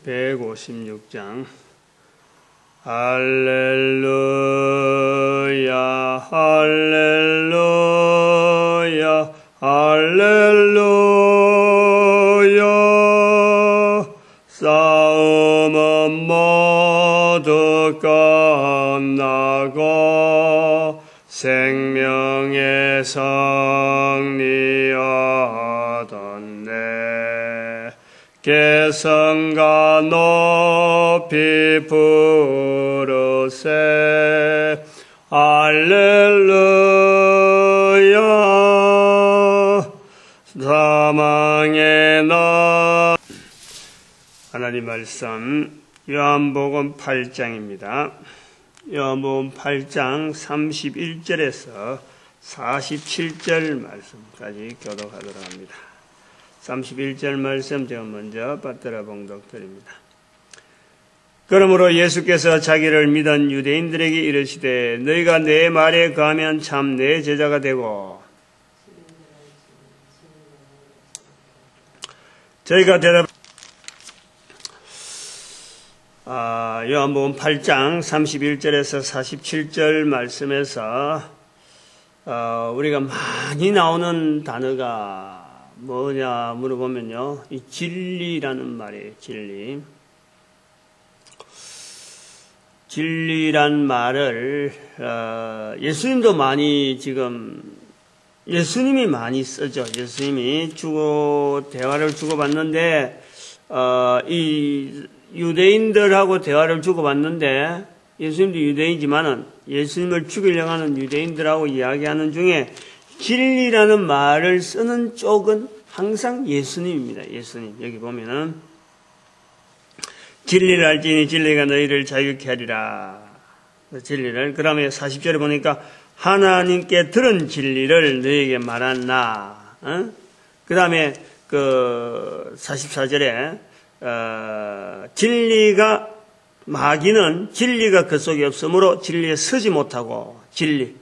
156장. 할렐루야 할렐루야 할렐루야. 싸움은 모두 끝나고 생명의 승리 얻었네. 개성과 높이 부르세. 할렐루야. 사망의 나. 하나님 말씀 요한복음 8장입니다. 요한복음 8장 31절에서 47절 말씀까지 교독하도록 합니다. 31절 말씀 제가 먼저 받들어 봉독드립니다. 그러므로 예수께서 자기를 믿은 유대인들에게 이르시되 너희가 내 말에 거하면 참 내 제자가 되고, 저희가 대답 요한복음 8장 31절에서 47절 말씀에서 우리가 많이 나오는 단어가 뭐냐 물어보면요, 이 진리라는 말이에요. 진리란 말을 예수님도 많이 예수님이 많이 쓰죠. 예수님이 대화를 주고받는데 이 유대인들하고 대화를 주고받는데, 예수님도 유대인이지만은 예수님을 죽이려고 하는 유대인들하고 이야기하는 중에 진리라는 말을 쓰는 쪽은 항상 예수님입니다. 예수님. 여기 보면은 진리를 알지니 진리가 너희를 자유케 하리라. 진리를. 그 다음에 40절에 보니까 하나님께 들은 진리를 너희에게 말한나. 그 다음에 44절에 진리가 마귀는 진리가 그 속에 없으므로 진리에 서지 못하고, 진리.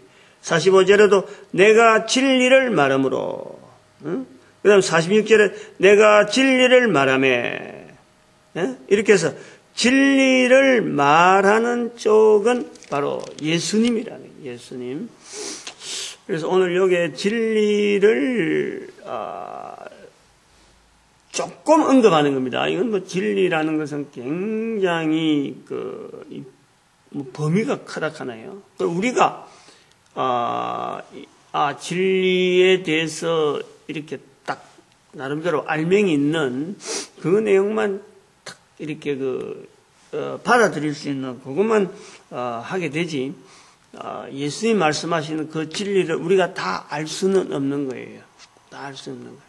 45절에도 내가 진리를 말하므로, 그 다음 46절에 내가 진리를 말하매, 이렇게 해서 진리를 말하는 쪽은 바로 예수님이라는 거예요. 예수님. 그래서 오늘 여기에 진리를 조금 언급하는 겁니다. 이건 뭐 진리라는 것은 굉장히 범위가 크다 하나요. 우리가 진리에 대해서 이렇게 딱 나름대로 알맹이 있는 그 내용만 딱 이렇게 받아들일 수 있는 그것만 하게 되지, 예수님 말씀하시는 그 진리를 우리가 다 알 수는 없는 거예요. 다 알 수 없는 거예요.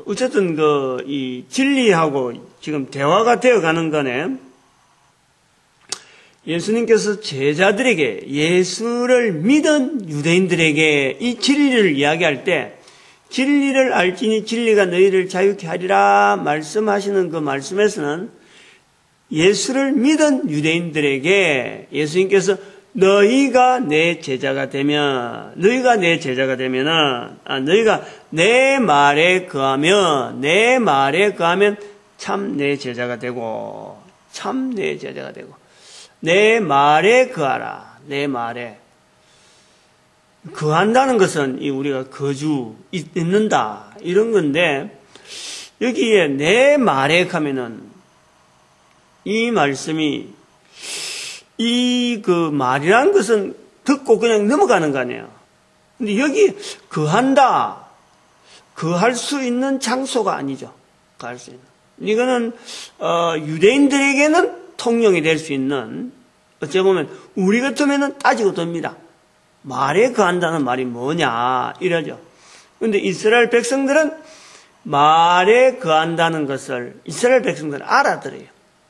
어쨌든 이 진리하고 지금 대화가 되어 가는 거네. 예수님께서 제자들에게, 예수를 믿은 유대인들에게 이 진리를 이야기할 때, 진리를 알지니 진리가 너희를 자유케 하리라 말씀하시는 그 말씀에서는 예수를 믿은 유대인들에게 예수님께서 너희가 내 제자가 되면, 너희가 내 말에 거하면 참 내 제자가 되고, 내 말에 거하라. 내 말에 거한다는 것은 우리가 있는다 이런 건데, 여기에 내 말에 가면은 이 말씀이 말이라는 것은 듣고 그냥 넘어가는 거 아니에요. 근데 여기 거한다, 거할 수 있는 장소가 아니죠. 거할 수 있는. 이거는 유대인들에게는 통용이 될 수 있는, 어찌 보면 우리 같으면은 따지고 듭니다. 말에 거한다는 말이 뭐냐 이러죠. 근데 이스라엘 백성들은 말에 거한다는 것을 이스라엘 백성들은 알아들어요.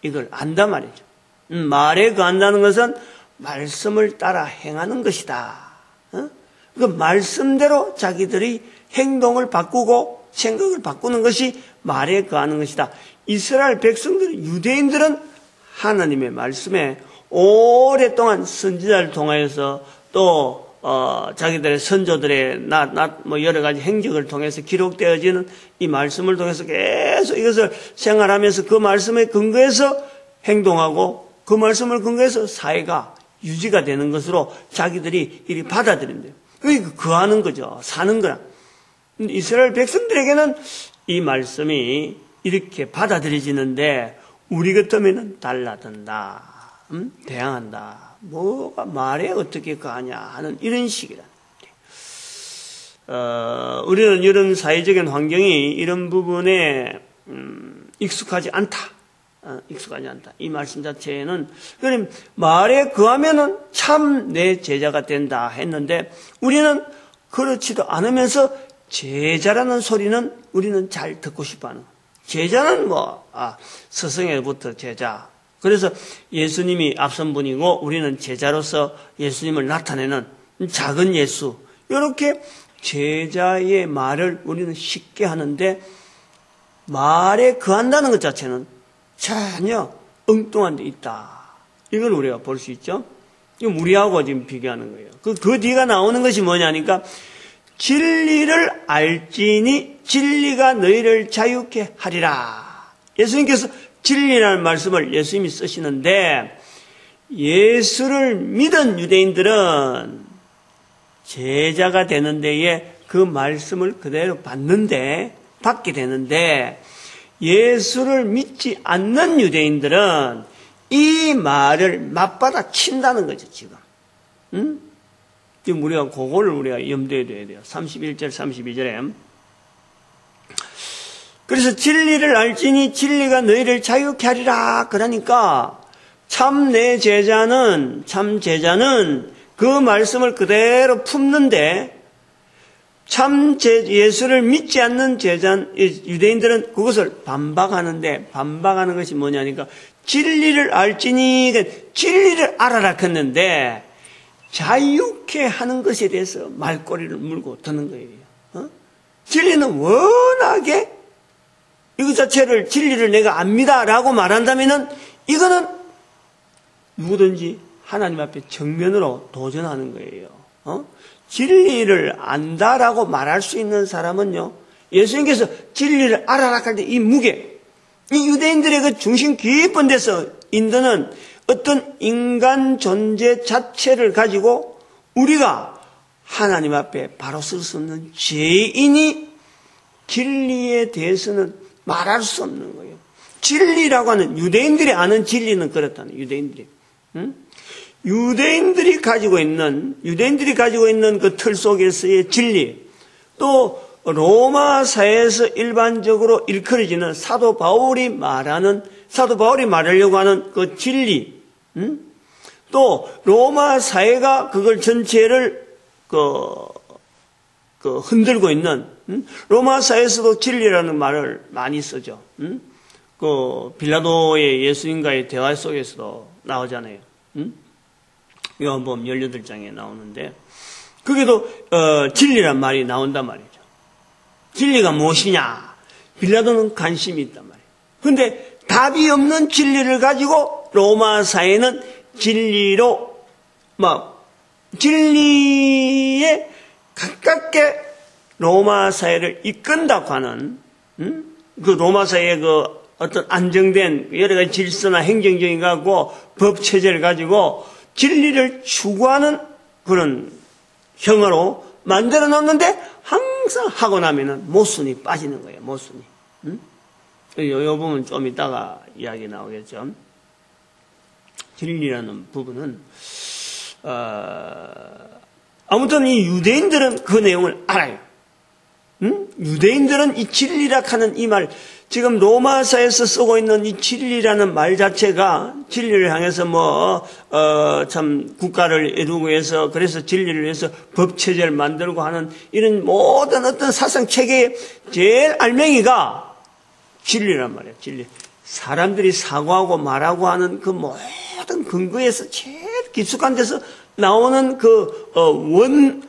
이걸 안단 말이죠. 말에 거한다는 것은 말씀을 따라 행하는 것이다. 그 말씀대로 자기들이 행동을 바꾸고 생각을 바꾸는 것이 말에 거하는 것이다. 이스라엘 백성들, 유대인들은 하나님의 말씀에 오랫동안 선지자를 통하여서 또 자기들의 선조들의 뭐 여러 가지 행적을 통해서 기록되어지는 이 말씀을 통해서 계속 이것을 생활하면서 그 말씀에 근거해서 행동하고 그 말씀을 근거해서 사회가 유지가 되는 것으로 자기들이 이리 받아들인대요. 그러니까 거하는 거죠. 사는 거라. 이스라엘 백성들에게는 이 말씀이 이렇게 받아들여지는데 우리 같으면 달라든다. 대항한다. 뭐가 말에 어떻게 가냐 하는 이런 식이라. 우리는 이런 사회적인 환경이 이런 부분에 익숙하지 않다. 익숙하지 않다. 이 말씀 자체에는 그럼 말에 거하면은 참 내 제자가 된다 했는데 우리는 그렇지도 않으면서 제자라는 소리는 우리는 잘 듣고 싶어하는. 제자는 스승에부터 제자. 그래서 예수님이 앞선 분이고 우리는 제자로서 예수님을 나타내는 작은 예수. 이렇게 제자의 말을 우리는 쉽게 하는데 말에 거한다는 것 자체는 전혀 엉뚱한 데 있다. 이걸 우리가 볼 수 있죠. 이거 우리하고 지금 비교하는 거예요. 그 뒤가 나오는 것이 뭐냐니까 진리를 알지니 진리가 너희를 자유케 하리라. 예수님께서 진리라는 말씀을 예수님이 쓰시는데 예수를 믿은 유대인들은 제자가 되는 데에 그 말씀을 그대로 받게 되는데 예수를 믿지 않는 유대인들은 이 말을 맞받아 친다는 거죠, 지금. 지금 우리가 그거를 우리가 염두에 둬야 돼요. 31절, 32절에. 그래서 진리를 알지니 진리가 너희를 자유케 하리라. 그러니까 참 제자는 그 말씀을 그대로 품는데 예수를 믿지 않는 유대인들은 그것을 반박하는데 반박하는 것이 뭐냐니까 진리를 알지니 진리를 알아라 했는데 자유케 하는 것에 대해서 말꼬리를 물고 드는 거예요. 진리는 워낙에 이것 자체를 진리를 내가 압니다라고 말한다면은 이거는 누구든지 하나님 앞에 정면으로 도전하는 거예요. 진리를 안다라고 말할 수 있는 사람은요, 예수님께서 진리를 알아라 할 때 이 무게, 이 유대인들의 그 중심 깊은 데서 인도는 어떤 인간 존재 자체를 가지고 우리가 하나님 앞에 바로 설 수 없는 죄인이 진리에 대해서는 말할 수 없는 거예요. 진리라고 하는 유대인들이 아는 진리는 그렇다는 유대인들이. 유대인들이 가지고 있는 그 틀 속에서의 진리, 또 로마 사회에서 일반적으로 일컬어지는 사도 바울이 말하려고 하는 그 진리, 또 로마 사회가 그걸 전체를 흔들고 있는 로마 사회에서도 진리라는 말을 많이 쓰죠. 빌라도의 예수님과의 대화 속에서도 나오잖아요. 요한복음 18장에 나오는데 거기도 진리란 말이 나온단 말이죠. 진리가 무엇이냐? 빌라도는 관심이 있단 말이에요. 그런데 답이 없는 진리를 가지고 로마 사회는 진리에 가깝게 로마 사회를 이끈다고 하는 그 로마 사회의 그 어떤 안정된 여러 가지 질서나 행정적인 거하고 법 체제를 가지고 진리를 추구하는 그런 형으로 만들어 놓는데 항상 하고 나면은 모순이 빠지는 거예요. 모순이. 이 부분 좀 이따가 이야기 나오겠죠. 진리라는 부분은 아무튼 이 유대인들은 그 내용을 알아요. 유대인들은 이 진리라 하는 이 말, 지금 로마사에서 쓰고 있는 이 진리라는 말 자체가 진리를 향해서 참 국가를 이루고 해서 그래서 진리를 위해서 법체제를 만들고 하는 이런 모든 어떤 사상 체계의 제일 알맹이가 진리란 말이에요. 진리. 사람들이 사고하고 말하고 하는 그 모든 근거에서 제일 깊숙한 데서 나오는 그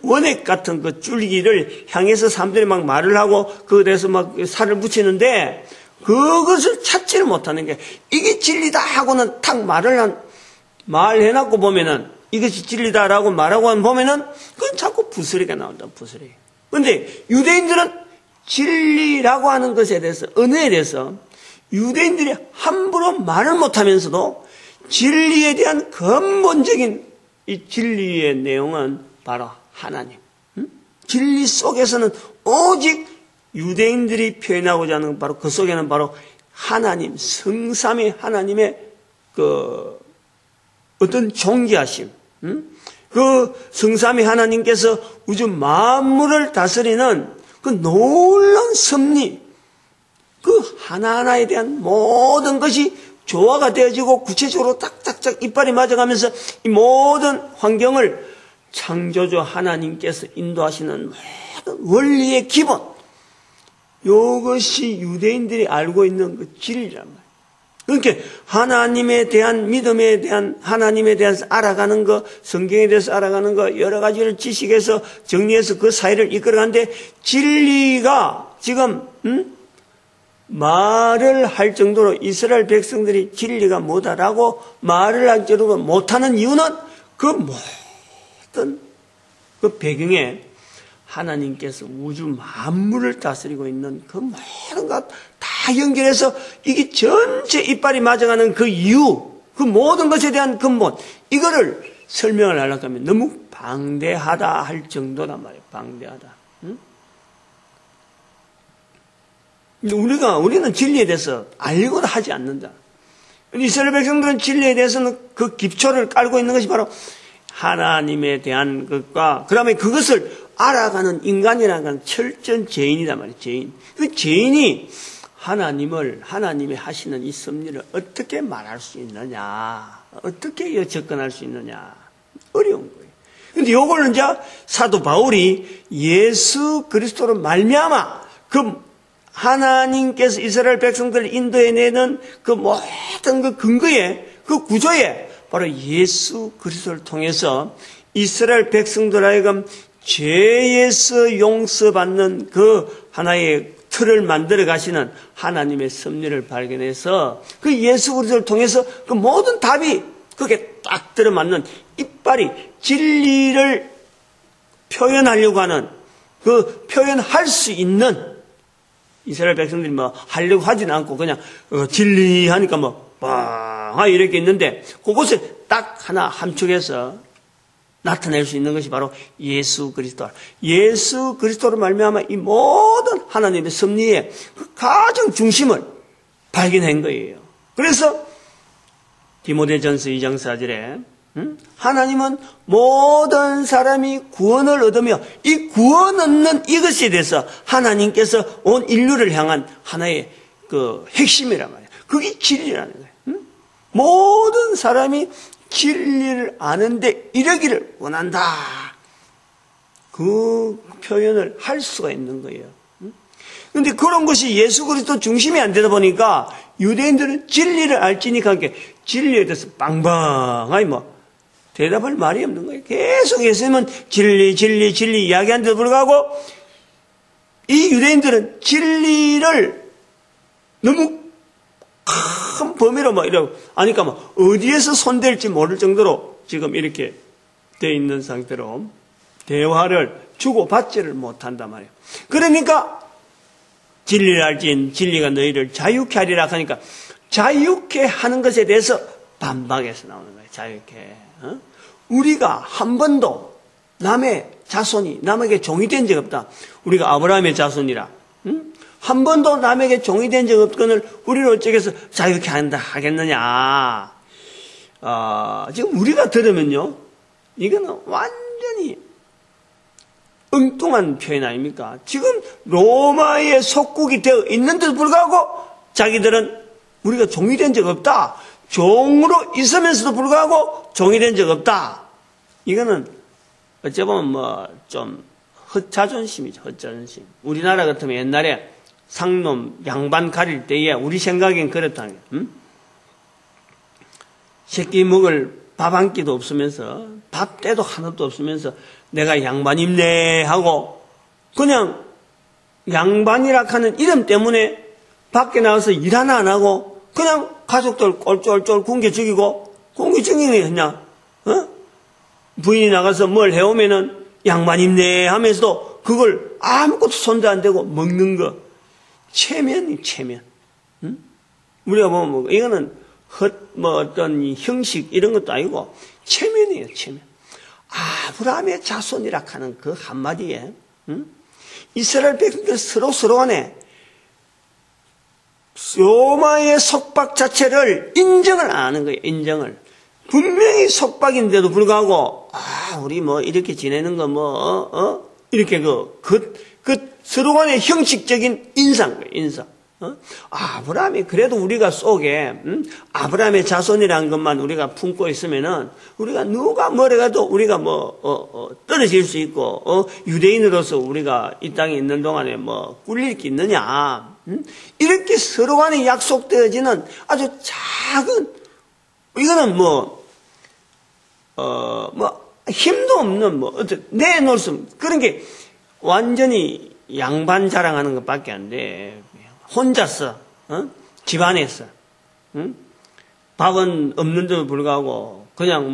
원액 같은 그 줄기를 향해서 사람들이 막 말을 하고 그래서 막 살을 붙이는데 그것을 찾지를 못하는 게 이게 진리다 하고는 탁 말해놓고 보면은 이것이 진리다라고 말하고 보면은 그 그러면 자꾸 부스레기가 나온다, 부스레기. 근데 유대인들은 진리라고 하는 것에 대해서, 은혜에 대해서 유대인들이 함부로 말을 못하면서도 진리에 대한 근본적인 이 진리의 내용은 바로 하나님. 진리 속에서는 오직 유대인들이 표현하고자 하는 바로 그 속에는 바로 하나님, 성삼위 하나님의 그 어떤 존귀하심, 그 성삼위 하나님께서 우주 만물을 다스리는 그 놀라운 섭리, 그 하나하나에 대한 모든 것이 조화가 되어지고 구체적으로 딱딱딱 이빨이 맞아가면서 이 모든 환경을 창조주 하나님께서 인도하시는 모든 원리의 기본, 이것이 유대인들이 알고 있는 그 진리란 말이에요. 그러니까 하나님에 대한 믿음에 대한 하나님에 대해서 알아가는 거, 성경에 대해서 알아가는 거, 여러 가지를 지식해서 정리해서 그 사이를 이끌어가는데 진리가 지금 말을 할 정도로 이스라엘 백성들이 진리가 뭐다라고 말을 할 정도로 못하는 이유는 그 모든 그 배경에 하나님께서 우주 만물을 다스리고 있는 그 모든 것 다 연결해서 이게 전체 이빨이 맞아가는 그 이유, 그 모든 것에 대한 근본, 이거를 설명을 하려고 하면 너무 방대하다 할 정도란 말이에요. 방대하다. 응? 우리는 진리에 대해서 알고도 하지 않는다. 이스라엘 백성들은 진리에 대해서는 그 기초를 깔고 있는 것이 바로 하나님에 대한 것과 그 다음에 그것을 알아가는 인간이라는 건 철저한 죄인이란 말이에요. 죄인. 그 죄인이 하나님이 하시는 이 섭리를 어떻게 말할 수 있느냐, 어떻게 접근할 수 있느냐, 어려운 거예요. 근데 요걸 이제 사도 바울이 예수 그리스도로 말미암아 그 하나님께서 이스라엘 백성들을 인도해내는 그 모든 그 근거에, 그 구조에 바로 예수 그리스도를 통해서 이스라엘 백성들 하여금 죄에서 용서받는 그 하나의 틀을 만들어 가시는 하나님의 섭리를 발견해서 그 예수 그리스도를 통해서 그 모든 답이 그게 딱 들어맞는 이빨이 진리를 표현하려고 하는 그 표현할 수 있는 이스라엘 백성들이 뭐 하려고 하지는 않고 그냥 진리하니까 뭐 빵 이렇게 있는데 그것을 딱 하나 함축해서 나타낼 수 있는 것이 바로 예수 그리스도. 예수 그리스도로 말미암아 이 모든 하나님의 섭리의 그 가장 중심을 발견한 거예요. 그래서 디모데전서 2장 4절에 하나님은 모든 사람이 구원을 얻으며 이 구원 얻는 이것에 대해서 하나님께서 온 인류를 향한 하나의 그 핵심이란 말이에요. 그게 진리라는 거예요. 모든 사람이 진리를 아는데 이르기를 원한다. 그 표현을 할 수가 있는 거예요. 그런데 그런 것이 예수 그리스도 중심이 안 되다 보니까 유대인들은 진리를 알지니까 함께 진리에 대해서 빵빵하게 뭐 대답할 말이 없는 거예요. 계속 예수님은 진리 이야기하는데도 불구하고 이 유대인들은 진리를 너무 큰 범위로 막 이러고 아니까 막 어디에서 손댈지 모를 정도로 지금 이렇게 돼 있는 상태로 대화를 주고받지를 못한단 말이에요. 그러니까 진리를 알진 진리가 너희를 자유케 하리라 하니까 자유케 하는 것에 대해서 반박해서 나오는 거예요. 자유케. 우리가 한 번도 남의 자손이 남에게 종이 된 적 없다. 우리가 아브라함의 자손이라. 한 번도 남에게 종이 된 적 없건을 우리를 어쩌겠어 자유케 하겠느냐. 지금 우리가 들으면요. 이거는 완전히 엉뚱한 표현 아닙니까? 지금 로마의 속국이 되어 있는데도 불구하고 자기들은 우리가 종이 된 적 없다. 종으로 있으면서도 불구하고 종이 된 적 없다. 이거는 어찌 보면 뭐 좀 헛자존심이죠. 헛자존심. 우리나라 같으면 옛날에 상놈 양반 가릴 때에 우리 생각엔 그렇다는 거예요. 새끼 먹을 밥 한 끼도 없으면서 밥 때도 하나도 없으면서 내가 양반입네 하고 그냥 양반이라 하는 이름 때문에 밖에 나가서 일 하나 안 하고 그냥 가족들 꼴쫄쫄 굶겨 죽이고 굶겨 죽이는 게 그냥 부인이 나가서 뭘 해오면은 양반 입네 하면서도 그걸 아무것도 손도 안 대고 먹는 거. 체면이 체면. 응? 우리가 보면 뭐 이거는 어떤 형식 이런 것도 아니고 체면이에요, 체면. 아브라함의 자손이라 하는 그 한마디에, 응? 이스라엘 백성들 서로 간에 로마의 속박 자체를 인정을 안 하는 거예요, 인정을. 분명히 속박인데도 불구하고, 우리 뭐 이렇게 지내는 거 이렇게 서로 간의 형식적인 인상, 인상. 아브라함이 그래도 우리가 속에 아브라함의 자손이라는 것만 우리가 품고 있으면은 우리가 누가 뭐래가도 우리가 떨어질 수 있고 유대인으로서 우리가 이 땅에 있는 동안에 꿀릴 게 있느냐, 이렇게 서로 간에 약속되어지는 아주 작은, 이거는 힘도 없는 내놓을 수, 그런 게 완전히 양반 자랑하는 것밖에 안 돼. 혼자서, 집안에서, 밥은 없는데도 불구하고, 그냥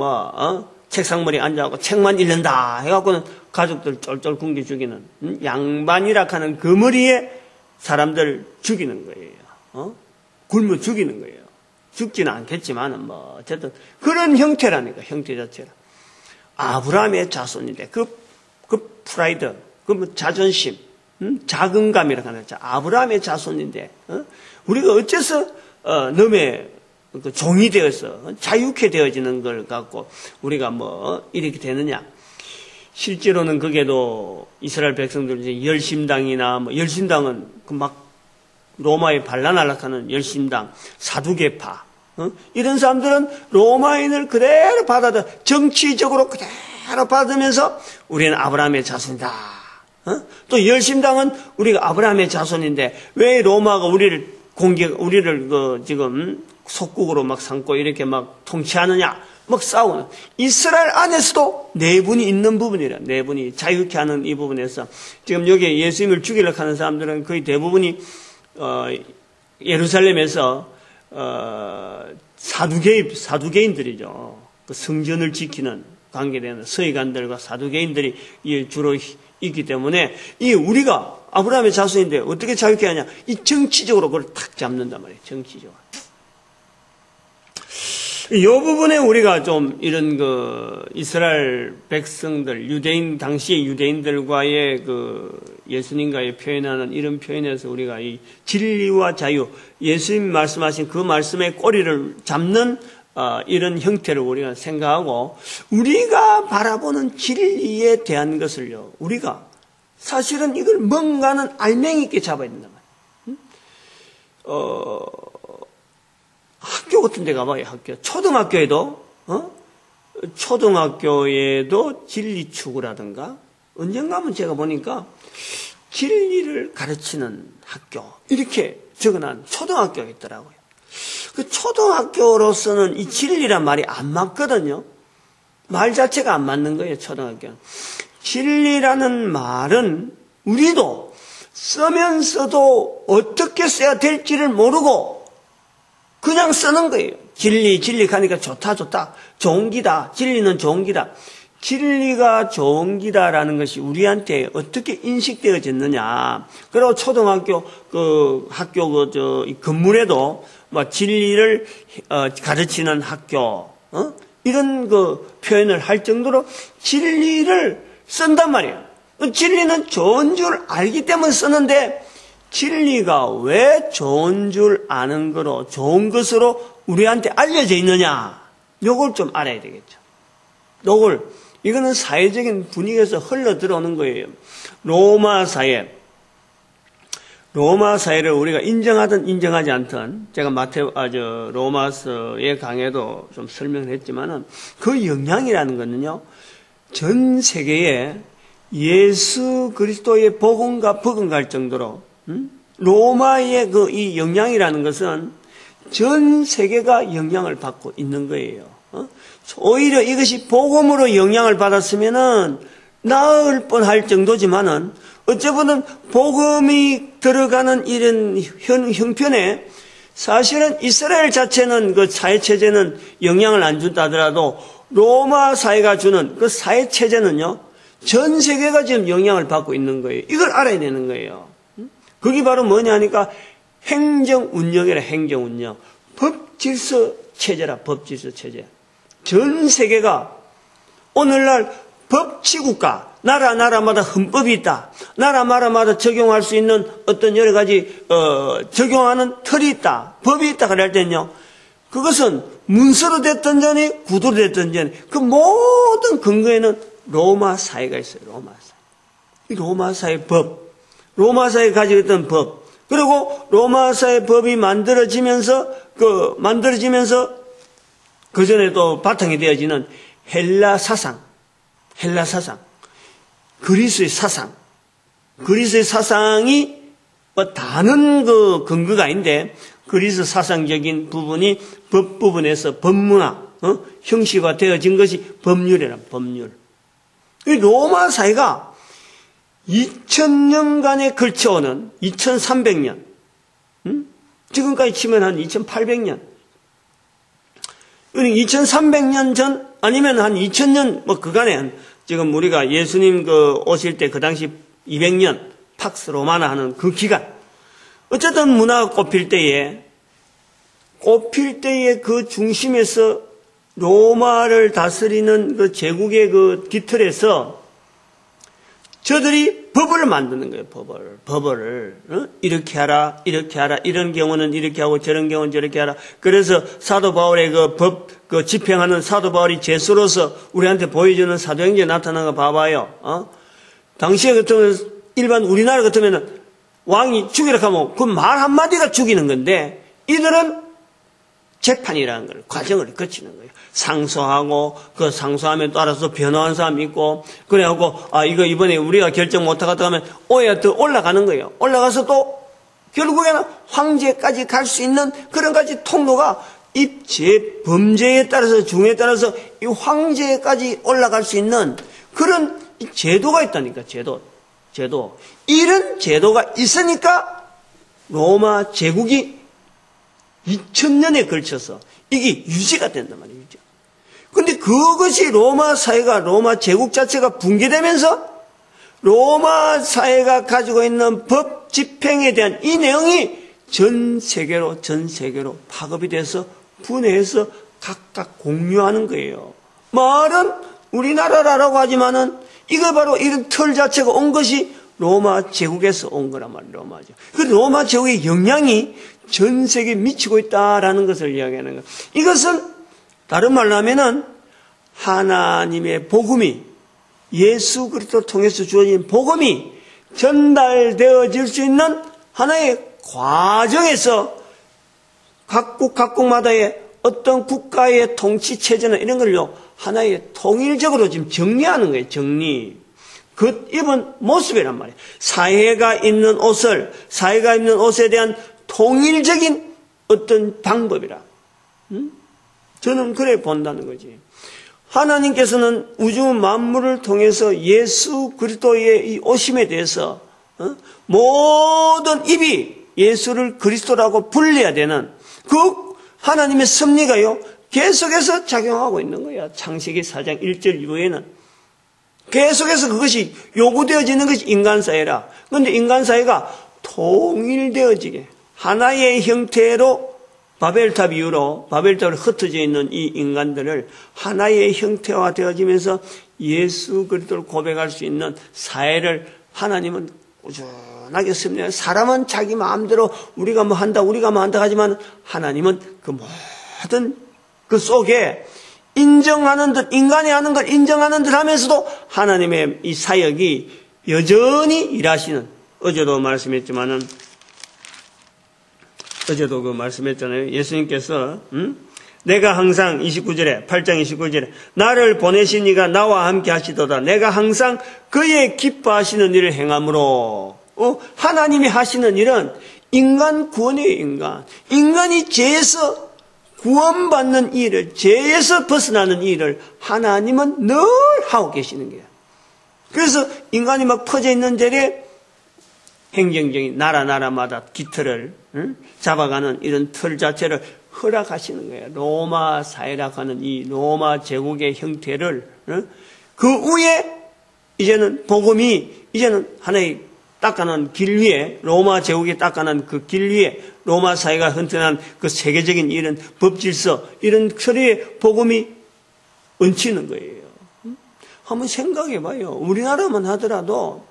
책상머리에 앉아갖고 책만 읽는다 해갖고는 가족들 쫄쫄 굶겨 죽이는, 양반이라 하는 그 머리에 사람들 죽이는 거예요. 굶어 죽이는 거예요. 죽지는 않겠지만은, 어쨌든, 그런 형태라니까, 형태 자체라. 아브라함의 자손인데, 그 프라이드, 자존심, 자긍감이라고 하는 아브라함의 자손인데, 우리가 어째서 넘의 종이 되어서 자유케 되어지는 걸 갖고 우리가 이렇게 되느냐? 실제로는 그게도 이스라엘 백성들 이제 열심당이나 열심당은 로마에 반란하락하는 열심당, 사두개파, 이런 사람들은 로마인을 그대로 받아들, 정치적으로 그대로 받으면서 우리는 아브라함의 자손이다. 또 열심당은 우리가 아브라함의 자손인데 왜 로마가 우리를 지금 속국으로 삼고 이렇게 통치하느냐? 싸우는. 이스라엘 안에서도 내분이 있는 부분이라. 내분이 자유케 하는 이 부분에서 지금 여기 예수님을 죽이려고 하는 사람들은 거의 대부분이 예루살렘에서 사두개인들이죠. 그 성전을 지키는 관계되는 서기관들과 사두개인들이 주로 있기 때문에 우리가 아브라함의 자손인데 어떻게 자유케 하냐? 이 정치적으로 그걸 탁 잡는단 말이에요. 정치적으로. 이 부분에 우리가 좀 이런 이스라엘 백성들, 당시의 유대인들과의 예수님과의 표현하는 이런 표현에서 우리가 이 진리와 자유, 예수님 말씀하신 그 말씀의 꼬리를 잡는 이런 형태를 우리가 생각하고, 우리가 바라보는 진리에 대한 것을요, 우리가 사실은 이걸 뭔가는 알맹이 있게 잡아야 된단 말이에요. 학교 같은 데 가봐요, 학교. 초등학교에도 진리 추구라든가, 언젠가면 제가 보니까 진리를 가르치는 학교, 이렇게 적어놓은 초등학교가 있더라고요. 그 초등학교로서는 이 진리란 말이 안 맞거든요. 말 자체가 안 맞는 거예요, 초등학교는. 진리라는 말은 우리도 쓰면서도 어떻게 써야 될지를 모르고 그냥 쓰는 거예요. 진리 하니까 좋다. 좋은 기다. 진리는 좋은 기다. 진리가 좋은 기다라는 것이 우리한테 어떻게 인식되어졌느냐. 그리고 초등학교 학교 건물에도 진리를 가르치는 학교, 이런 표현을 할 정도로 진리를 쓴단 말이에요. 진리는 좋은 줄 알기 때문에 쓰는데, 진리가 왜 좋은 줄 아는 거로, 좋은 것으로 우리한테 알려져 있느냐, 요걸 좀 알아야 되겠죠. 이거는 사회적인 분위기에서 흘러 들어오는 거예요. 로마 사회를 우리가 인정하든 인정하지 않든, 제가 로마서의 강의도 좀 설명을 했지만은, 그 영향이라는 거는요, 전 세계에 예수 그리스도의 복음과 버금갈 정도로, 로마의 이 영향이라는 것은 전 세계가 영향을 받고 있는 거예요. 오히려 이것이 복음으로 영향을 받았으면은 나을 뻔할 정도지만은, 어쩌면은 복음이 들어가는 이런 형편에 사실은 이스라엘 자체는 그 사회체제는 영향을 안 준다 하더라도 로마 사회가 주는 그 사회체제는요, 전 세계가 지금 영향을 받고 있는 거예요. 이걸 알아야 되는 거예요. 그게 바로 뭐냐 하니까 행정운영이라 행정운영. 법질서 체제라 법질서 체제. 전 세계가 오늘날 법치국가, 나라마다 헌법이 있다. 나라마다 적용할 수 있는 어떤 여러 가지 적용하는 틀이 있다. 법이 있다 그럴 때는요. 그것은 문서로 됐든 전에 구도로 됐든 전에 그 모든 근거에는 로마 사회가 있어요. 로마 사회. 이 로마 사회 법. 로마 사회가 가지고 있던 법. 그리고 로마 사회 법이 만들어지면서 그 전에 또 바탕이 되어지는 헬라 사상. 그리스의 사상이 뭐 다른 그 근거가 아닌데 그리스 사상적인 부분이 법 부분에서 법문화, 형식화 되어진 것이 법률이란 법률. 이 로마 사회가 2000년간에 걸쳐오는 2300년, 지금까지 치면 한 2800년, 2300년 전 아니면 한 2000년 뭐 그간에 지금 우리가 예수님 오실 때 그 당시 200년 팍스 로마나 하는 그 기간, 어쨌든 문화가 꼽힐 때에 그 중심에서 로마를 다스리는 그 제국의 그 뒤틀에서 저들이 법을 만드는 거예요. 법을 이렇게 하라, 이런 경우는 이렇게 하고 저런 경우는 저렇게 하라. 그래서 사도 바울의 그 집행하는 사도 바울이 제수로서 우리한테 보여주는 사도행전에 나타난 거 봐봐요. 당시에 같으면 일반 우리나라 같으면 왕이 죽이라 하면 그 말 한마디가 죽이는 건데 이들은 재판이라는 걸 과정을 거치는 거예요. 상소하고 그 상소하면 따라서 변호한 사람이 있고 그래갖고 이거 이번에 우리가 결정 못하겠다 하면 오해가 더 올라가는 거예요. 올라가서 또 결국에는 황제까지 갈 수 있는 그런 가지 통로가 이 범죄에 따라서 중에 따라서 이 황제까지 올라갈 수 있는 그런 제도가 있다니까. 제도 이런 제도가 있으니까 로마 제국이 2000년에 걸쳐서 이게 유지가 된단 말이죠. 근데 그것이 로마 사회가, 로마 제국 자체가 붕괴되면서 로마 사회가 가지고 있는 법 집행에 대한 이 내용이 전 세계로 파급이 돼서 분해해서 각각 공유하는 거예요. 말은 우리나라라고 하지만은 이거 바로 이런 틀 자체가 온 것이 로마 제국에서 온 거란 말이에요. 로마죠. 그 로마 제국의 영향이 전 세계에 미치고 있다라는 것을 이야기하는 거예요. 이것은 다른 말로 하면은 하나님의 복음이 예수 그리스도를 통해서 주어진 복음이 전달되어질 수 있는 하나의 과정에서 각국마다의 어떤 국가의 통치 체제나 이런 걸요 하나의 통일적으로 지금 정리하는 거예요. 정리. 그 입은 모습이란 말이에요. 사회가 입는 옷에 대한 통일적인 어떤 방법이라. 저는 그래 본다는 거지. 하나님께서는 우주 만물을 통해서 예수 그리스도의 이 오심에 대해서 모든 입이 예수를 그리스도라고 불려야 되는 그 하나님의 섭리가요 계속해서 작용하고 있는 거야. 창세기 4장 1절 이후에는 계속해서 그것이 요구되어지는 것이 인간사회라. 그런데 인간사회가 통일되어지게 하나의 형태로 바벨탑 이후로 바벨탑으로 흩어져 있는 이 인간들을 하나의 형태화 되어지면서 예수 그리스도를 고백할 수 있는 사회를 하나님은 꾸준하게 섭리해요. 사람은 자기 마음대로 우리가 뭐 한다 하지만 하나님은 그 모든 그 속에 인정하는 듯 인간이 하는 걸 인정하는 듯 하면서도 하나님의 이 사역이 여전히 일하시는 어제도 말씀했잖아요. 예수님께서 내가 항상 8장 29절에 나를 보내신 이가 나와 함께 하시도다. 내가 항상 그의 기뻐하시는 일을 행함으로 하나님이 하시는 일은 인간 구원이에요. 인간이 죄에서 구원받는 일을, 죄에서 벗어나는 일을 하나님은 늘 하고 계시는 거예요. 그래서 인간이 막 퍼져 있는 데에 행정적인 나라마다 기틀을 잡아가는 이런 틀 자체를 허락하시는 거예요. 로마 사회라고 하는 이 로마 제국의 형태를 그 위에 이제는 복음이 이제는 하나의 닦아놓은 길 위에, 로마 제국이 닦아놓은 그 길 위에, 로마 사회가 흔들어난 그 세계적인 이런 법질서, 이런 소리에 복음이 얹히는 거예요. 한번 생각해 봐요. 우리나라만 하더라도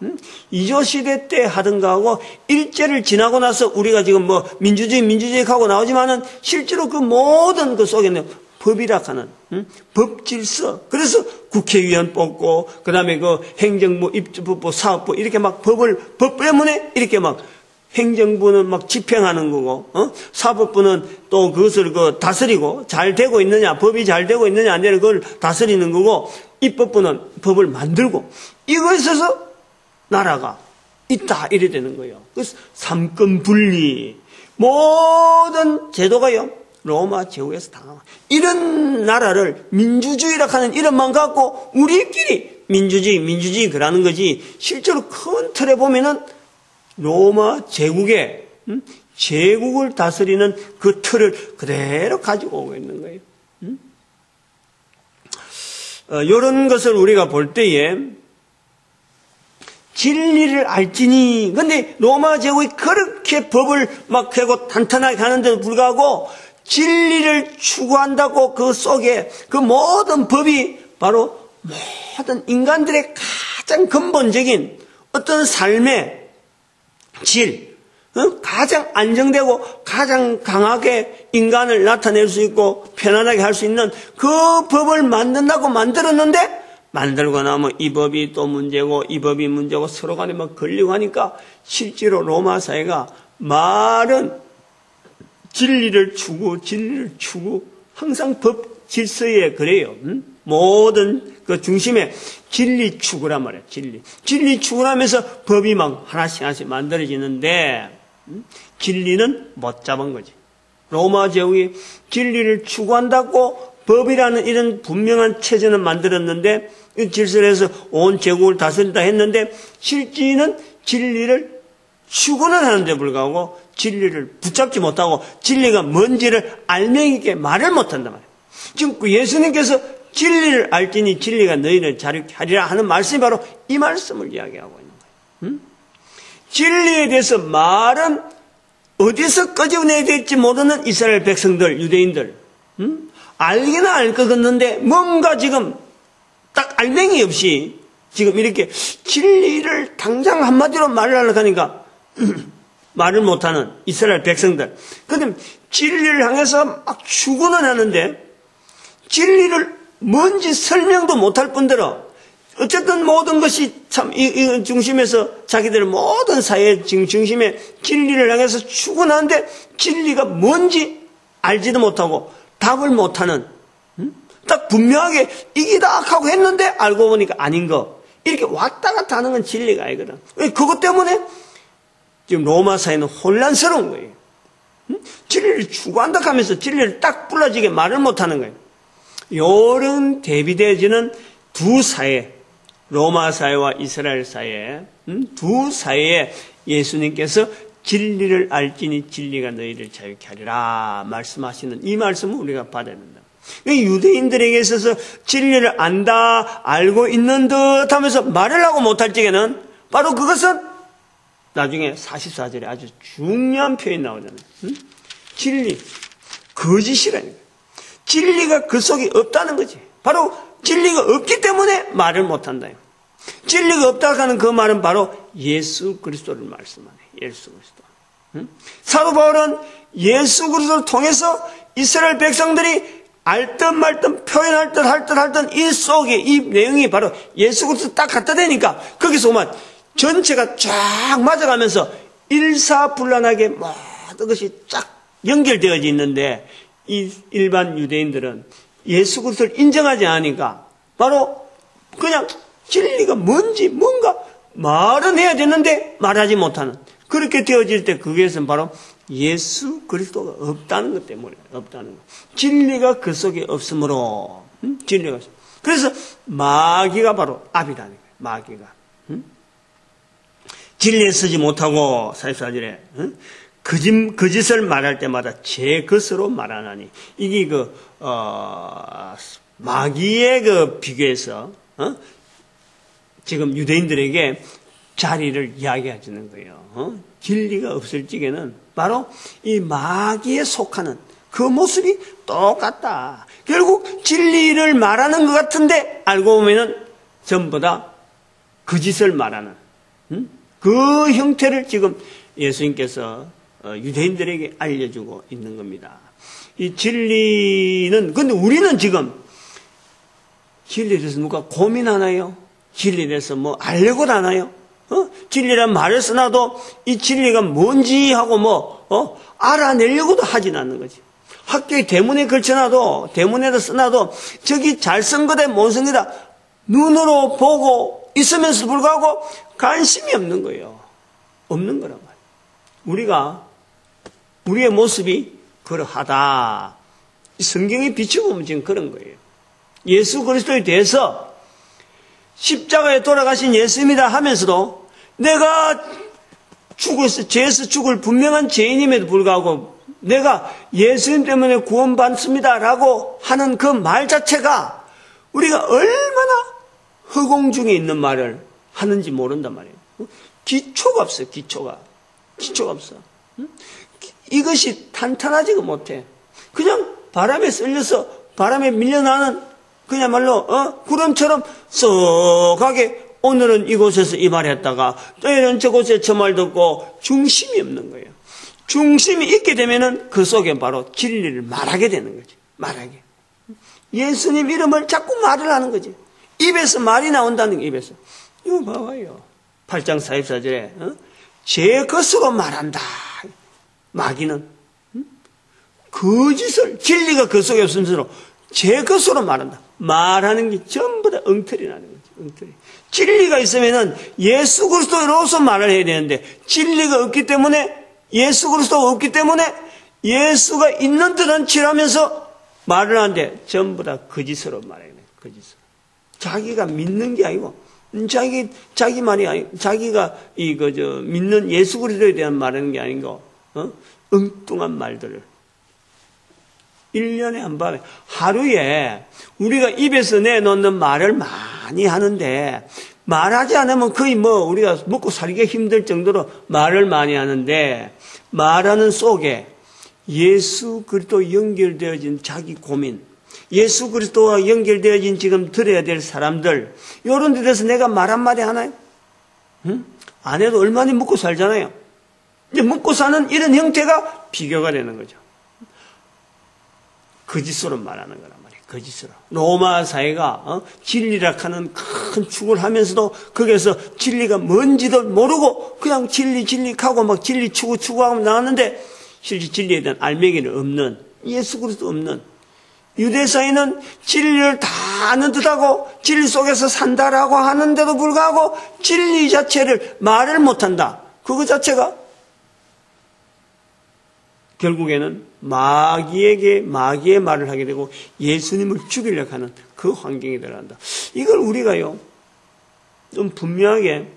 이조 시대 때 하던 거하고 일제를 지나고 나서 우리가 지금 뭐 민주주의 하고 나오지만은 실제로 그 모든 그 속에는 법이라 하는 법 질서. 그래서 국회의원 뽑고 그다음에 그 행정부, 입주부, 사업부 이렇게 막 법 때문에 이렇게 막 행정부는 막 집행하는 거고, 사법부는 또 그것을 다스리고 잘 되고 있느냐, 법이 잘 되고 있느냐 안 되는 그걸 다스리는 거고, 입법부는 법을 만들고 이거에 있어서 나라가 있다 이래 되는 거예요. 그래서 삼권 분리 모든 제도가요 로마 제국에서 당하고 이런 나라를 민주주의라 하는 이름만 갖고 우리끼리 민주주의 그러는 거지 실제로 큰 틀에 보면은 로마 제국의 제국을 다스리는 그 틀을 그대로 가지고 오고 있는 거예요. 이런 것을 우리가 볼 때에 진리를 알지니 근데 로마 제국이 그렇게 법을 막 하고 탄탄하게 하는데도 불구하고 진리를 추구한다고 그 속에 그 모든 법이 바로 모든 인간들의 가장 근본적인 어떤 삶의 질, 가장 안정되고 가장 강하게 인간을 나타낼 수 있고 편안하게 할 수 있는 그 법을 만든다고 만들었는데 만들고 나면 이 법이 또 문제고 이 법이 문제고 서로 간에 막 걸리고 하니까 실제로 로마 사회가 말은 진리를 추구 항상 법 질서에 그래요. 모든 그 중심에 진리 추구란 말이에요. 진리 추구하면서 법이 막 하나씩 만들어지는데 진리는 못 잡은 거지. 로마 제국이 진리를 추구한다고 법이라는 이런 분명한 체제는 만들었는데 질서를 해서 온 제국을 다스린다 했는데 실제는 진리를 추구는 하는데 불구하고 진리를 붙잡지 못하고 진리가 뭔지를 알맹이게 말을 못한단 말이에요. 지금 그 예수님께서 진리를 알지니 진리가 너희를 자유케 하리라 하는 말씀이 바로 이 말씀을 이야기하고 있는 거예요. 진리에 대해서 말은 어디서 꺼져내야 될지 모르는 이스라엘 백성들, 유대인들 알기는 알 것 같는데 뭔가 지금 딱 알맹이 없이 지금 이렇게 진리를 당장 한마디로 말을 하려고 하니까 말을 못하는 이스라엘 백성들. 그런데 진리를 향해서 막 추구는 하는데 진리를 뭔지 설명도 못할 뿐더러 어쨌든 모든 것이 참 이 중심에서 자기들 모든 사회 중심에 진리를 향해서 추구하는데 진리가 뭔지 알지도 못하고 답을 못하는 딱 분명하게 이기다 하고 했는데 알고 보니까 아닌 거 이렇게 왔다 갔다 하는 건 진리가 아니거든. 그것 때문에 지금 로마 사회는 혼란스러운 거예요. 진리를 추구한다 하면서 진리를 딱 불러지게 말을 못하는 거예요. 요런 대비되어지는 두 사회, 로마 사회와 이스라엘 사회, 두 사회에 예수님께서 진리를 알지니 진리가 너희를 자유케 하리라 말씀하시는 이 말씀을 우리가 받아야 된다. 유대인들에게 있어서 진리를 안다, 알고 있는 듯 하면서 말을 하고 못할 적에는 바로 그것은 나중에 44절에 아주 중요한 표현이 나오잖아요. 진리, 거짓이라는 거예요. 진리가 그 속에 없다는 거지. 바로 진리가 없기 때문에 말을 못한다. 진리가 없다고 하는 그 말은 바로 예수 그리스도를 말씀하네. 예수 그리스도. 사도 바울은 예수 그리스도를 통해서 이스라엘 백성들이 알듯 말듯 표현할 듯 할 듯 이 속에 이 내용이 바로 예수 그리스도 딱 갖다 대니까 거기서 오면 전체가 쫙 맞아가면서 일사불란하게 모든 것이 쫙 연결되어져 있는데 이 일반 유대인들은 예수 그리스도를 인정하지 않으니까 바로 그냥 진리가 뭔지 뭔가 말은 해야 되는데 말하지 못하는 그렇게 되어질 때 그것은 바로 예수 그리스도가 없다는 것 때문에 없다는 것. 진리가 그 속에 없으므로 진리가 없어. 그래서 마귀가 바로 압이라는 거예요. 마귀가 진리에 서지 못하고 44절에 거짓을 말할 때마다 제 것으로 말하나니 이게 마귀의 그 비교에서 지금 유대인들에게 자리를 이야기하시는 거예요. 진리가 없을 적에는 바로 이 마귀에 속하는 그 모습이 똑같다. 결국 진리를 말하는 것 같은데 알고 보면은 전부 다 거짓을 말하는 그 형태를 지금 예수님께서 유대인들에게 알려주고 있는 겁니다. 이 진리는, 근데 우리는 지금 진리에 대해서 누가 고민하나요? 진리에 대해서 뭐 알려고 하나요? 진리란 말을 써놔도 이 진리가 뭔지 하고 알아내려고도 하진 않는 거지. 학교에 대문에 걸쳐놔도, 대문에다 써놔도 저기 잘 쓴 거다, 못 쓴 거다 눈으로 보고 있으면서도 불구하고 관심이 없는 거예요. 없는 거란 말이에요. 우리가, 우리의 모습이 그러하다. 성경에 비춰보면 지금 그런 거예요. 예수 그리스도에 대해서 십자가에 돌아가신 예수입니다 하면서도 내가 죄에서 죽을 분명한 죄인임에도 불구하고 내가 예수님 때문에 구원받습니다라고 하는 그 말 자체가 우리가 얼마나 허공 중에 있는 말을 하는지 모른단 말이에요. 기초가 없어요. 기초가 없어. 이것이 탄탄하지가 못해. 그냥 바람에 쓸려서 바람에 밀려나는 그야말로 구름처럼 쏙하게 오늘은 이곳에서 이 말했다가 또는 저곳에 저 말 듣고 중심이 없는 거예요. 중심이 있게 되면은 그 속에 바로 진리를 말하게 되는 거지. 말하게. 예수님 이름을 자꾸 말을 하는 거지. 입에서 말이 나온다는 게 입에서. 이거 봐봐요. 8장 44절에 제 것으로 말한다. 마귀는 거짓을 진리가 그 속에 없으면서 제 것으로 말한다. 말하는 게 전부 다 엉터리라는 거지. 엉터리. 진리가 있으면은 예수 그리스도로서 말을 해야 되는데 진리가 없기 때문에 예수 그리스도가 없기 때문에 예수가 있는 듯한 칠하면서 말을 하는데 전부 다 거짓으로 말해야 돼. 거짓으로. 자기가 믿는 게 아니고 자기 말이 아니고 자기가 믿는 예수 그리스도에 대한 말하는 게 아니고 엉뚱한 말들을 1년에 한 번에 하루에 우리가 입에서 내놓는 말을 많이 하는데 말하지 않으면 거의 우리가 먹고 살기 힘들 정도로 말을 많이 하는데 말하는 속에 예수 그리스도 연결되어진 자기 고민, 예수 그리스도와 연결되어진 지금 들어야 될 사람들 이런 데 대해서 내가 말 한마디 하나요? 안 해도 얼마나 먹고 살잖아요. 이제 먹고 사는 이런 형태가 비교가 되는 거죠. 거짓으로 말하는 거란 말이에요. 거짓으로. 로마 사회가 진리라 하는 큰 축을 하면서도 거기에서 진리가 뭔지도 모르고 그냥 진리하고 막 진리 추구하고 나왔는데 실제 진리에 대한 알맹이는 없는 예수 그리스도 없는 유대 사회는 진리를 다 아는 듯하고 진리 속에서 산다라고 하는데도 불구하고 진리 자체를 말을 못한다. 그거 자체가 결국에는 마귀의 말을 하게 되고 예수님을 죽이려고 하는 그 환경이 들어간다. 이걸 우리가요, 좀 분명하게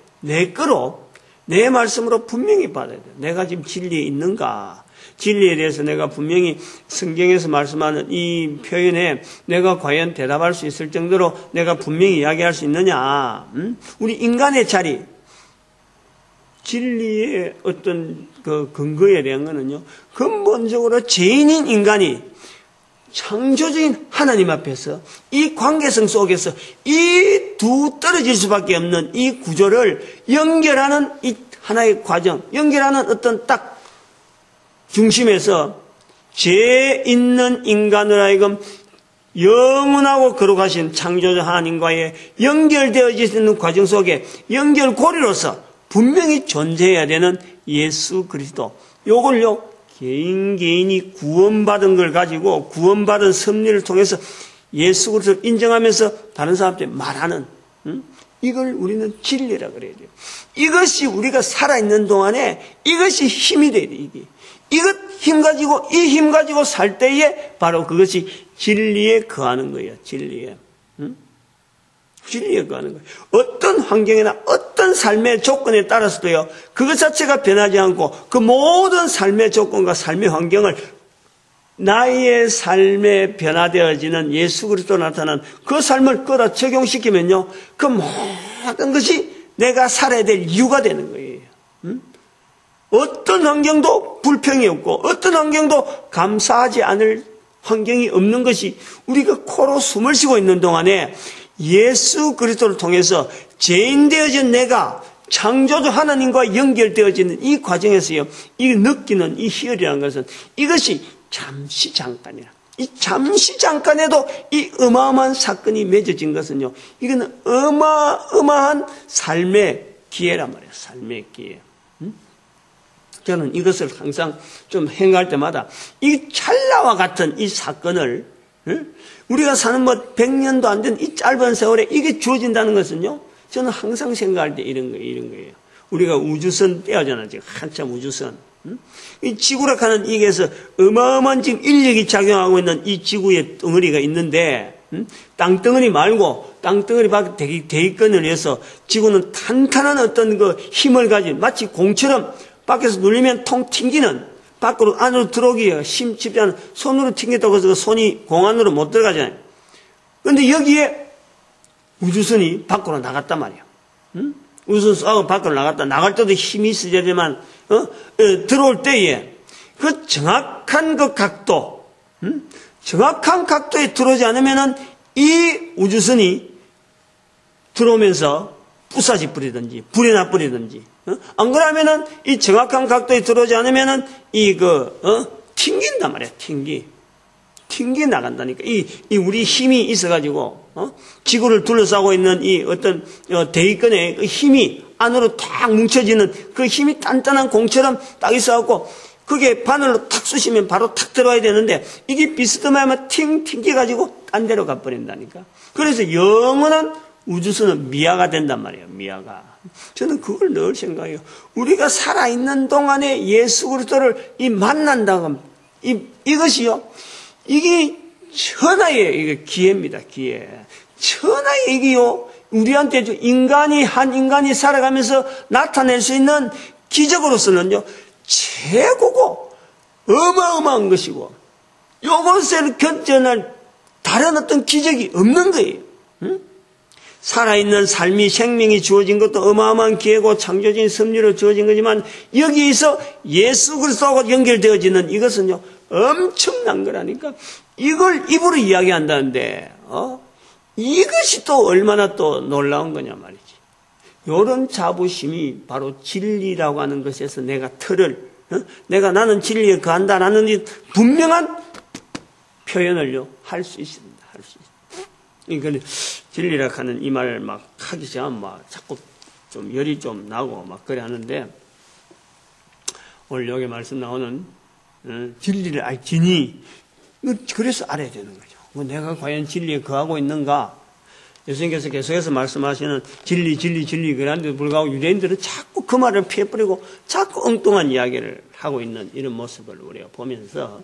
내 말씀으로 분명히 받아야 돼요. 내가 지금 진리에 있는가? 진리에 대해서 내가 분명히 성경에서 말씀하는 이 표현에 내가 과연 대답할 수 있을 정도로 내가 분명히 이야기할 수 있느냐? 우리 인간의 자리, 진리의 어떤 그 근거에 대한 거는요, 근본적으로 죄인인 인간이 창조적인 하나님 앞에서 이 관계성 속에서 이 두 떨어질 수밖에 없는 이 구조를 연결하는 이 하나의 과정, 연결하는 어떤 딱 중심에서 죄 있는 인간을 하여금 영원하고 거룩하신 창조자 하나님과의 연결되어지는 과정 속에 연결고리로서 분명히 존재해야 되는 예수 그리스도. 요걸요, 개인이 구원받은 걸 가지고 구원받은 섭리를 통해서 예수 그리스도를 인정하면서 다른 사람한테 말하는, 이걸 우리는 진리라고 그래야 돼요. 이것이 우리가 살아있는 동안에 이것이 힘이 돼야 돼, 이게. 이것 힘 가지고 살 때에 바로 그것이 진리에 거하는 거예요, 진리에. 진리에 거하는 거예요. 어떤 환경이나 어떤 삶의 조건에 따라서도요, 그것 자체가 변하지 않고 그 모든 삶의 조건과 삶의 환경을 나의 삶에 변화되어지는 예수 그리스도 나타난 그 삶을 끌어 적용시키면요, 그 모든 것이 내가 살아야 될 이유가 되는 거예요. 어떤 환경도 불평이 없고 어떤 환경도 감사하지 않을 환경이 없는 것이 우리가 코로 숨을 쉬고 있는 동안에 예수 그리스도를 통해서 죄인 되어진 내가 창조주 하나님과 연결되어지는 이 과정에서요, 이 느끼는 이 희열이라는 것은 이것이 잠시 잠깐이라. 이 잠시 잠깐에도 이 어마어마한 사건이 맺어진 것은요, 이거는 어마어마한 삶의 기회란 말이에요. 삶의 기회. 저는 이것을 항상 좀 행할 때마다 이 찰나와 같은 이 사건을 우리가 사는 뭐 100년도 안 된 이 짧은 세월에 이게 주어진다는 것은요, 저는 항상 생각할 때 이런 거예요. 우리가 우주선 떼어잖아, 지금 한참 우주선. 이 지구라 하는 이게서 어마어마한 지금 인력이 작용하고 있는 이 지구의 덩어리가 있는데, 땅덩어리 말고 땅덩어리 밖에 대기권을 위해서 지구는 탄탄한 어떤 그 힘을 가진 마치 공처럼 밖에서 눌리면 통 튕기는, 밖으로 안으로 들어오기에 쉽지 않은, 손으로 튕겼다고 해서 손이 공 안으로 못 들어가잖아요. 그런데 여기에 우주선이 밖으로 나갔단 말이에요. 우주선 쏘고 밖으로 나갈 때도 힘이 있어야지만, 들어올 때에 그 정확한 그 각도, 정확한 각도에 들어오지 않으면은 이 우주선이 들어오면서 부사지 뿌리든지, 불이 나 뿌리든지, 안 그러면은 이 정확한 각도에 들어오지 않으면은 튕긴단 말이야, 튕기 나간다니까. 이 우리 힘이 있어가지고, 지구를 둘러싸고 있는 이 어떤 대기권의 그 힘이 안으로 탁 뭉쳐지는 그 힘이 단단한 공처럼 딱 있어갖고, 그게 바늘로 탁 쑤시면 바로 탁 들어와야 되는데, 이게 비스듬하면 튕겨가지고 딴 데로 가버린다니까. 그래서 영원한 우주선은 미아가 된단 말이에요, 미아가. 저는 그걸 늘 생각해요. 우리가 살아있는 동안에 예수 그리스도를 만난다고, 이것이요, 이게 천하의 이게 기회입니다, 기회. 천하의 이게요, 우리한테 한 인간이 살아가면서 나타낼 수 있는 기적으로서는요, 최고고, 어마어마한 것이고, 요것을 견뎌낼 다른 어떤 기적이 없는 거예요. 살아있는 삶이, 생명이 주어진 것도 어마어마한 기회고 창조적인 섭리로 주어진 거지만, 여기에서 예수 그리스도하고 연결되어지는 이것은요, 엄청난 거라니까. 이걸 입으로 이야기한다는데, 이것이 또 얼마나 또 놀라운 거냐 말이지. 이런 자부심이 바로 진리라고 하는 것에서 내가 나는 진리에 거한다라는 이 분명한 표현을요, 할 수 있습니다. 할 수 있습니다. 그러니까 진리라 하는 이 말을 막 하기 전에 막 자꾸 좀 열이 좀 나고 막 그래 하는데, 오늘 여기 말씀 나오는 진리를 알지니, 그래서 알아야 되는 거죠. 내가 과연 진리에 거하고 있는가? 예수님께서 계속해서 말씀하시는 진리 그런데도 불구하고 유대인들은 자꾸 그 말을 피해버리고 자꾸 엉뚱한 이야기를 하고 있는 이런 모습을 우리가 보면서,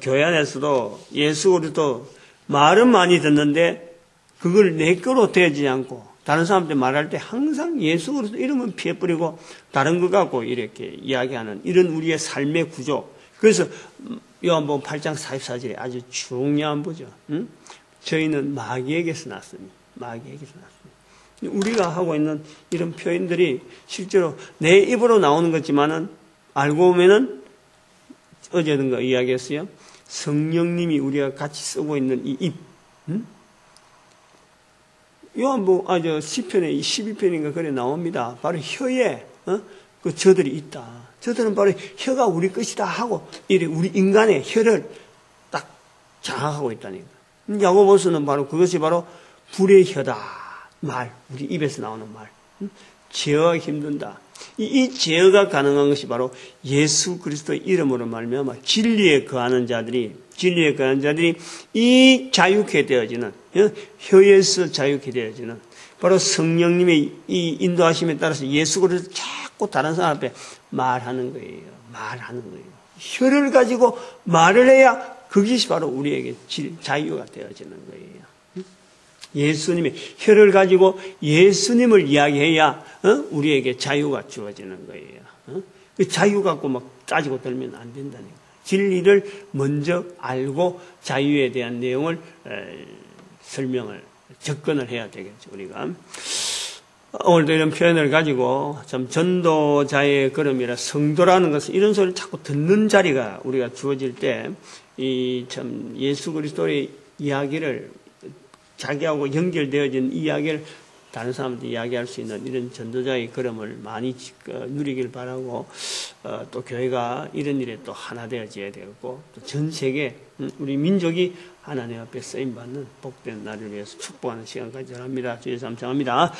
교회 안에서도 예수 그리스도 말은 많이 듣는데 그걸 내 거로 되지 않고 다른 사람들 말할 때 항상 예수 그리스도 이름은 피해버리고 다른 거 갖고 이렇게 이야기하는 이런 우리의 삶의 구조. 그래서 요한복음 8장 44절에 아주 중요한 보죠. 저희는 마귀에게서 났습니다. 마귀에게서 났습니다. 우리가 하고 있는 이런 표현들이 실제로 내 입으로 나오는 거지만은 알고 보면은 어제든가 이야기했어요. 성령님이 우리가 같이 쓰고 있는 이 입. 시편에 12편인가 그래 나옵니다. 바로 혀에, 그 저들이 있다. 저들은 바로 혀가 우리 것이다 하고, 우리 인간의 혀를 딱 장악하고 있다니까. 야고보서는 바로 그것이 바로 불의 혀다. 말. 우리 입에서 나오는 말. 제어하기 힘든다. 이 제어가 가능한 것이 바로 예수 그리스도의 이름으로 말미암아 진리에 거하는 자들이 이 자유케 되어지는, 혀에서 자유케 되어지는 바로 성령님의 이 인도하심에 따라서 예수 그리스도 자꾸 다른 사람 앞에 말하는 거예요. 혀를 가지고 말을 해야 그것이 바로 우리에게 자유가 되어지는 거예요. 예수님의 혀를 가지고 예수님을 이야기해야 우리에게 자유가 주어지는 거예요. 그 자유 갖고 막 따지고 들면 안 된다니까. 진리를 먼저 알고 자유에 대한 내용을 접근을 해야 되겠죠, 우리가. 오늘도 이런 표현을 가지고 참 전도자의 걸음이라 성도라는 것은 이런 소리를 자꾸 듣는 자리가 우리가 주어질 때 이 참 예수 그리스도의 이야기를 자기하고 연결되어진 이야기를 다른 사람한테 이야기할 수 있는 이런 전도자의 걸음을 많이 누리길 바라고 또 교회가 이런 일에 또 하나 되어져야 되고 또 전 세계 우리 민족이 하나님 앞에 쓰임받는 복된 날을 위해서 축복하는 시간까지 합니다. 주의 감사합니다.